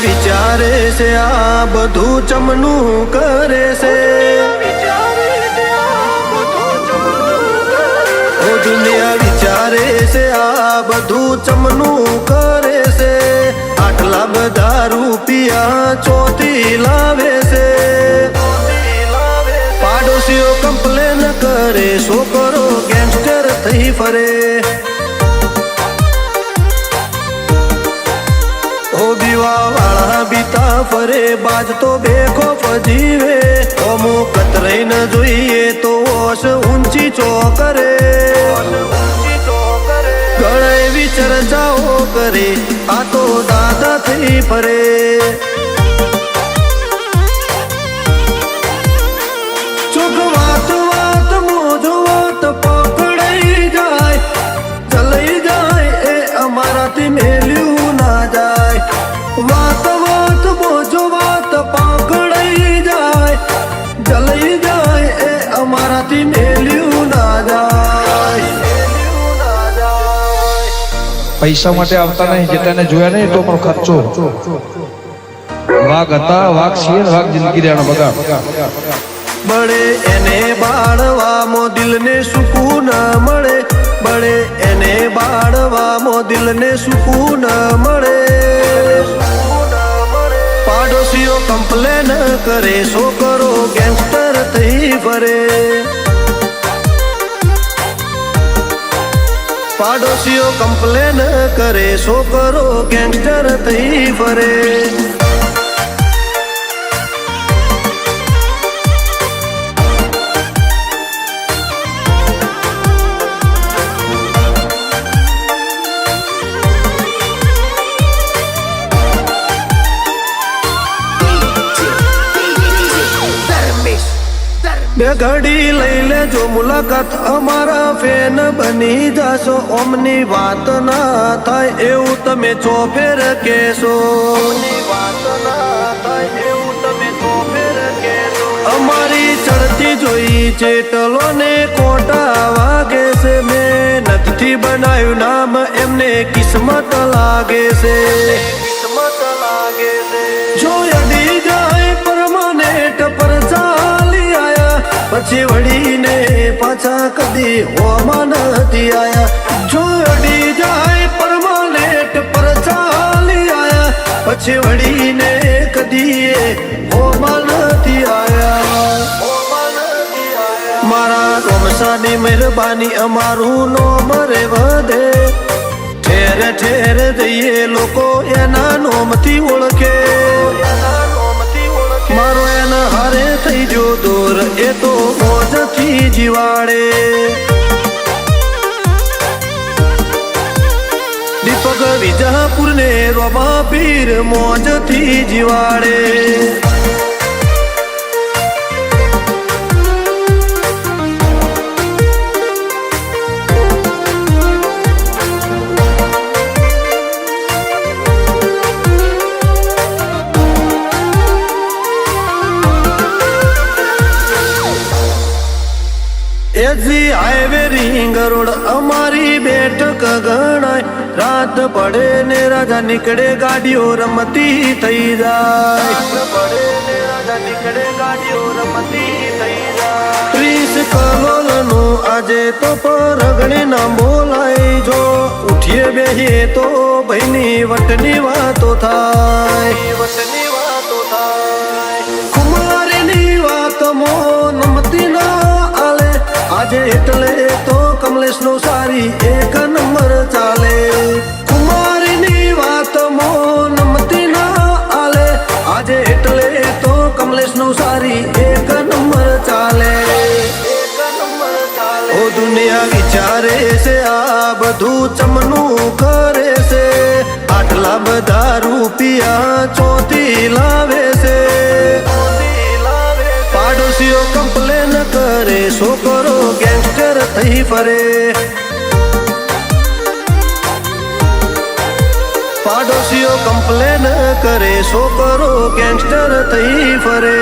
વિચારે છે આ બધું ચમનું કરે છે, ઓ દુનિયા વિચારે છે આ બધું ચમનું કરે છે, આટલા બધા રૂપિયા ચોથી લાવે છે, પાડોશીઓ કમ્પ્લેન કરે, છોકરો ગેંગસ્ટર થઈ ફરે, વાળા બીતા ફરે, બાજ તો બેખોફ જીવે, અમુ કતરાઈ ન જોઈએ તો ઓશ ઊંચી ચોકરે, ગળાએ વિચર્ચાઓ કરે, આ તો દાદા થઈ ફરે, ચોખ વાત વાત મોજો વાત પકડાઈ જાય, ચલાઈ જાય એ અમારાથી મેલ્યું ના જાય, વાત વાત મોજો વાત પકડાઈ જાય, જલાઈ જાય એ અમારાથી મેલ્યું ના જાય. પૈસા માટે આવતા નહીં, જેટાને જોયા નહીં તો પણ ખર્ચો. વાઘ હતા, વાઘ છીએ, વાઘ જિંદગી રહેવાનો બગાડ. બળે એને બાળવામાં દિલને સુકૂન મળે, બળે એને બાળવામાં દિલને સુકૂન મળે, પાડોશીઓ કમ્પ્લેન કરે, છોકરો ગેંગસ્ટર થઈ ફરે, પાડોશીઓ કમ્પ્લેન કરે, છોકરો ગેંગસ્ટર થઈ ફરે. બે ઘડી લઈ લેજો મુલાકાત, અમારા ફેન બની જાશો, ઓમની વાત ના થાય એવું તમે ચોફેર કહેશો, વાત ના થાય એવું તમે ચોફેર કહેશો, અમારી ચડતી જોઈ ચેટલો ને કોટા વાગે છે, મહેનતથી બનાવ્યું નામ એમને કિસ્મત લાગે છે, કિસ્મત લાગે છે, જો અડી જાય પરમાનેન્ટ પર ચાલી આયા, પછી વળીને પાછા કદી હોમાં નથી આયા, જો અડી જાય પરમાનેન્ટ પર ચાલી આયા, પછી વળીને કદી હોમાં નથી આયા. મારા રોમસાની મહેરબાની અમારું નોમ રે વધે, ઠેર ઠેર જઈએ લોકો એના નોમથી ઓળખે, મારો એના હારે થઈ જો દોર એ તો મોજથી જીવાડે, દીપક વિજાપુર ને રોબા પીર મોજથી જીવાડે. એજી હાઈવે રિંગ રોડ અમારી બેઠક ગણાય, રાત પડે ને રાજા નીકળે ગાડીઓ રમતી થઈ જાય, પડે ને રાજા નીકળે ગાડીઓ રમતી થઈ જાય. 30 કલોલ નું આજે તો પરગણે ના બોલાય, જો ઉઠીએ બેહીએ તો ભાઈની વટની વાતો થાય, વટની વાતો થાય, કુમારીની વાત મો નમતી ના આજે એટલે તો કમલેશ નો સારી એક નંબર ચાલે, કુમારીની વાત મો નમતી ના આલે, આજે એટલે તો કમલેશ નો સારી એક નંબર ચાલે, એક નંબર ચાલે. ઓ દુનિયા વિચારે છે આ બધું ચમનું કરે છે, આટલા બધા રૂપિયા ચોથી લાવે છે, પાડોશીઓ કમ્પ્લેન કરે, છોકરો ગેંગસ્ટર થઈ ફરે, પાડોશીઓ કમ્પ્લેન કરે, છોકરો ગેંગસ્ટર થઈ ફરે.